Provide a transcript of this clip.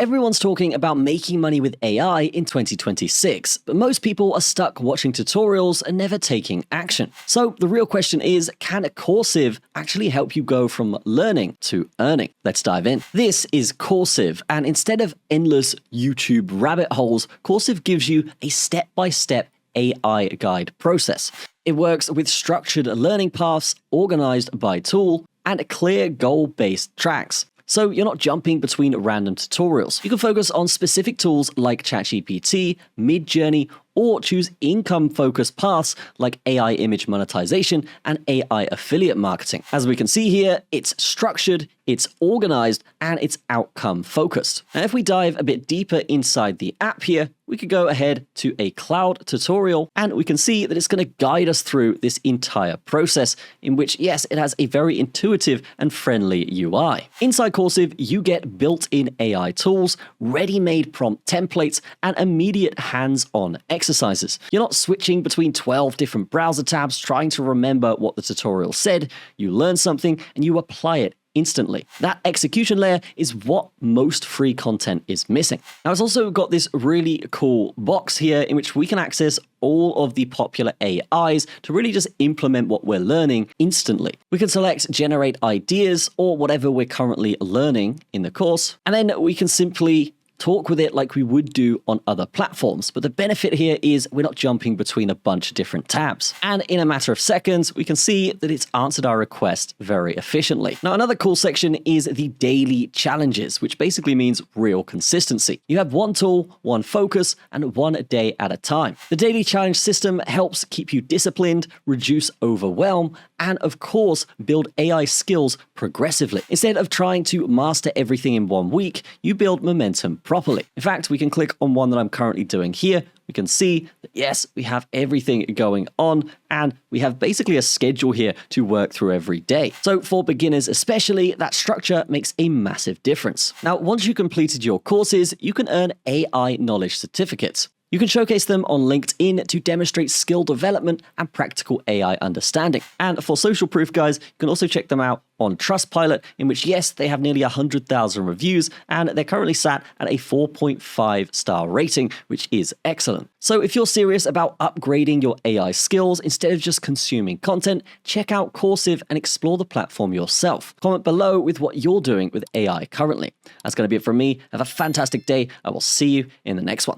Everyone's talking about making money with AI in 2026, but most people are stuck watching tutorials and never taking action. So the real question is, can Coursive actually help you go from learning to earning? Let's dive in. This is Coursive, and instead of endless YouTube rabbit holes, Coursive gives you a step-by-step AI guide process. It works with structured learning paths, organized by tool, and clear goal-based tracks. So you're not jumping between random tutorials. You can focus on specific tools like ChatGPT, Midjourney, or choose income-focused paths like AI image monetization and AI affiliate marketing. As we can see here, it's structured, it's organized, and it's outcome-focused. And if we dive a bit deeper inside the app here, we could go ahead to a cloud tutorial, and we can see that it's going to guide us through this entire process, in which, yes, it has a very intuitive and friendly UI. Inside Coursive, you get built-in AI tools, ready-made prompt templates, and immediate hands-on exercises. You're not switching between 12 different browser tabs trying to remember what the tutorial said. You learn something and you apply it instantly. That execution layer is what most free content is missing. Now, it's also got this really cool box here in which we can access all of the popular AIs to really just implement what we're learning instantly. We can select generate ideas or whatever we're currently learning in the course, and then we can simply talk with it like we would do on other platforms. But the benefit here is we're not jumping between a bunch of different tabs. And in a matter of seconds, we can see that it's answered our request very efficiently. Now, another cool section is the daily challenges, which basically means real consistency. You have one tool, one focus, and one day at a time. The daily challenge system helps keep you disciplined, reduce overwhelm, and of course, build AI skills progressively. Instead of trying to master everything in 1 week, you build momentum properly. In fact, we can click on one that I'm currently doing here. We can see that, yes, we have everything going on, and we have basically a schedule here to work through every day. So for beginners especially, that structure makes a massive difference. Now, once you've completed your courses, you can earn AI knowledge certificates. You can showcase them on LinkedIn to demonstrate skill development and practical AI understanding. And for social proof, guys, you can also check them out on Trustpilot, in which, yes, they have nearly 100,000 reviews, and they're currently sat at a 4.5-star rating, which is excellent. So if you're serious about upgrading your AI skills instead of just consuming content, check out Coursive and explore the platform yourself. Comment below with what you're doing with AI currently. That's going to be it from me. Have a fantastic day. I will see you in the next one.